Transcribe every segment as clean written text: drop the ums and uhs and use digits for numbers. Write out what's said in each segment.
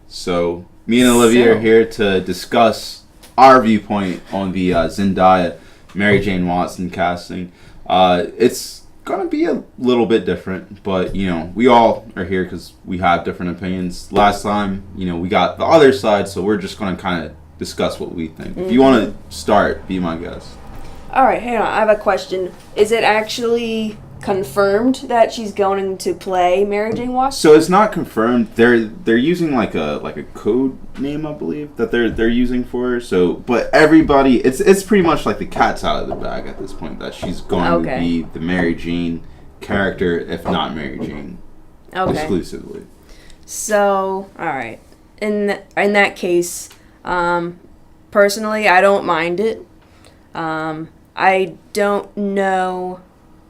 So, me and Olivia are here to discuss our viewpoint on the Zendaya Mary Jane Watson casting. It's gonna be a little bit different, but we all are here because we have different opinions. Last time, we got the other side, so we're just gonna kind of discuss what we think. If you want to start, be my guest. All right, hang on. I have a question. Is it actually confirmed that she's going to play Mary Jane Watson? So it's not confirmed. They're using like a code name, I believe, that they're using for her. So, but everybody, it's pretty much like the cat's out of the bag at this point that she's going to be the Mary Jane character, if not Mary Jane, exclusively. So, all right. In that case, personally, I don't mind it. I don't know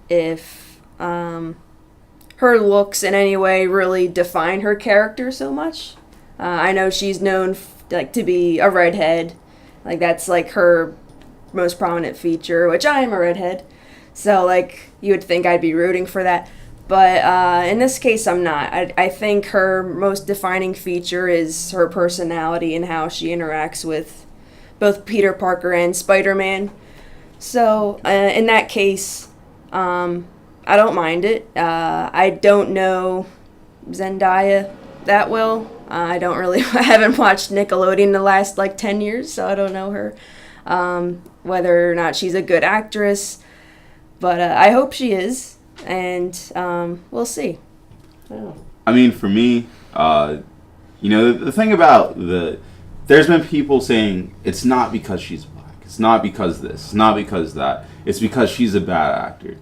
if her looks in any way really define her character so much. I know she's known to be a redhead, like that's like her most prominent feature, which I am a redhead, so like you would think I'd be rooting for that. But in this case, I'm not. I think her most defining feature is her personality and how she interacts with both Peter Parker and Spider-Man. So in that case, I don't mind it. I don't know Zendaya that well. I haven't watched Nickelodeon the last 10 years, so I don't know her. Whether or not she's a good actress, but I hope she is, and we'll see. I mean, for me, the thing about there's been people saying it's not because she's black, it's not because this, it's not because that, it's because she's a bad actor.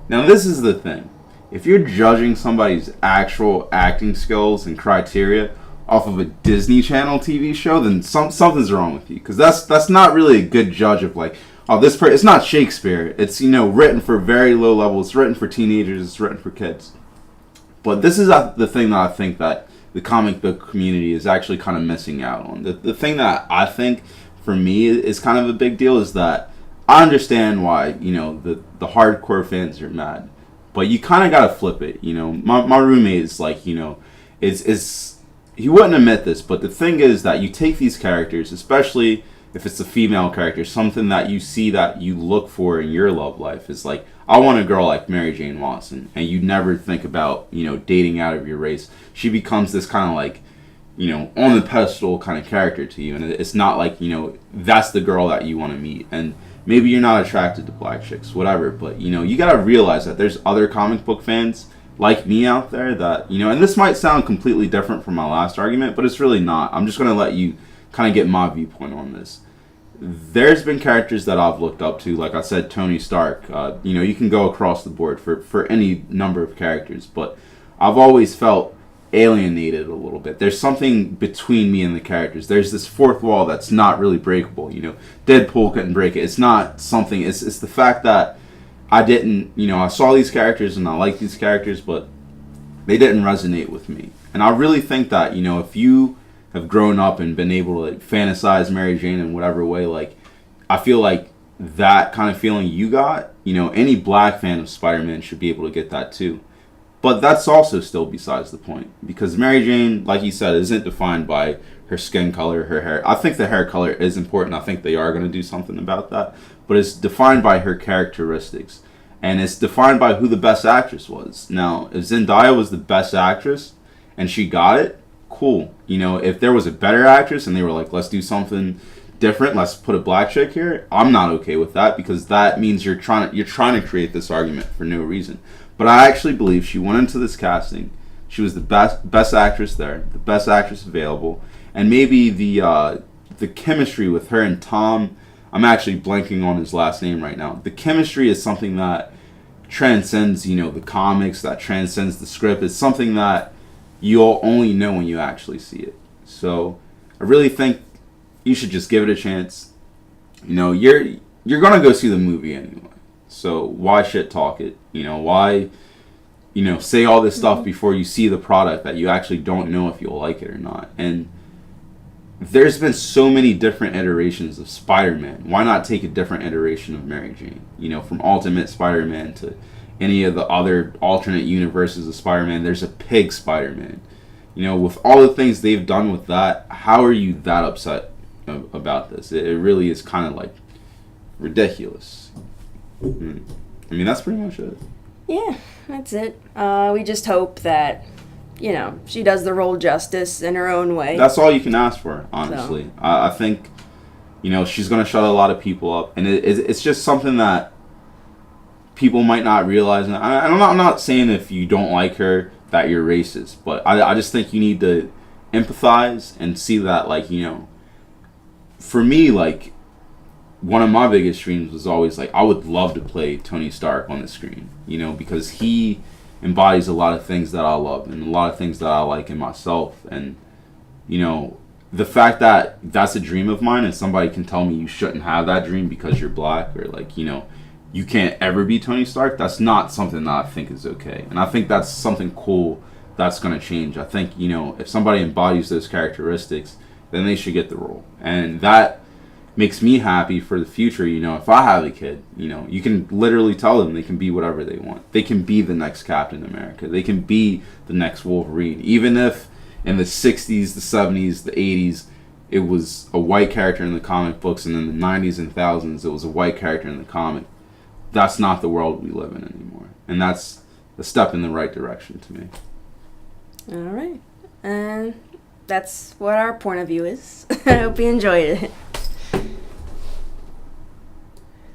Now, this is the thing. If you're judging somebody's actual acting skills and criteria off of a Disney Channel TV show, then something's wrong with you. Because that's not really a good judge of it's not Shakespeare. It's, written for very low level. It's written for teenagers. It's written for kids. But this is the thing that I think that the comic book community is actually kind of missing out on. The thing that I think, for me, is kind of a big deal is that I understand why, the hardcore fans are mad. But you kind of got to flip it, My roommate is is he wouldn't admit this, but the thing is that you take these characters, especially if it's a female character, something that you see that you look for in your love life is I want a girl like Mary Jane Watson. And you never think about, dating out of your race. She becomes this kind of on the pedestal kind of character to you. And it's not that's the girl that you want to meet. And maybe you're not attracted to black chicks, whatever, but, you gotta realize that there's other comic book fans like me out there that, and this might sound completely different from my last argument, but it's really not. I'm just gonna let you kind of get my viewpoint on this. There's been characters that I've looked up to, like I said, Tony Stark. You can go across the board for any number of characters, but I've always felt alienated a little bit. There's something between me and the characters. There's this fourth wall that's not really breakable. Deadpool couldn't break it. It's not something. It's the fact that I didn't. I saw these characters and I like these characters, but they didn't resonate with me. And I really think that if you have grown up and been able to fantasize Mary Jane in whatever way, I feel like that kind of feeling you got. Any black fan of Spider-Man should be able to get that too. But that's also still besides the point. Because Mary Jane, like you said, isn't defined by her skin color, her hair. I think the hair color is important. I think they are going to do something about that. But it's defined by her characteristics. And it's defined by who the best actress was. Now, if Zendaya was the best actress and she got it, cool. If there was a better actress and they were let's do something different, let's put a black chick here, I'm not okay with that because that means you're trying to create this argument for no reason. But I actually believe she went into this casting. She was the best actress there, the best actress available, and maybe the chemistry with her and Tom. I'm actually blanking on his last name right now. The chemistry is something that transcends, the comics, that transcends the script. It's something that you'll only know when you actually see it. So I really think you should just give it a chance. You're gonna go see the movie anyway. So why shit talk it? Why, say all this stuff before you see the product that you actually don't know if you'll like it or not. And there's been so many different iterations of Spider-Man. Why not take a different iteration of Mary Jane? From Ultimate Spider-Man to any of the other alternate universes of Spider-Man. There's a pig Spider-Man. You know, with all the things they've done with that, how are you that upset about this? It really is kind of like ridiculous. I mean, that's pretty much it. Yeah, that's it. We just hope that, she does the role justice in her own way. That's all you can ask for, honestly. So. I think, she's going to shut a lot of people up. And it's just something that people might not realize. And I'm not saying if you don't like her that you're racist. But I just think you need to empathize and see that, like, for me, like, one of my biggest dreams was always, like, I would love to play Tony Stark on the screen, because he embodies a lot of things that I love and a lot of things that I like in myself. And, the fact that that's a dream of mine and somebody can tell me you shouldn't have that dream because you're black, or, like, you can't ever be Tony Stark, that's not something that I think is okay. And I think that's something cool that's going to change. I think, if somebody embodies those characteristics, then they should get the role. And that makes me happy for the future. If I have a kid, you can literally tell them they can be whatever they want. They can be the next Captain America. They can be the next Wolverine. Even if in the 60s, the 70s, the 80s, it was a white character in the comic books, and in the 90s and thousands, it was a white character in the comic. That's not the world we live in anymore. And that's a step in the right direction to me. All right. And that's what our point of view is. I hope you enjoyed it.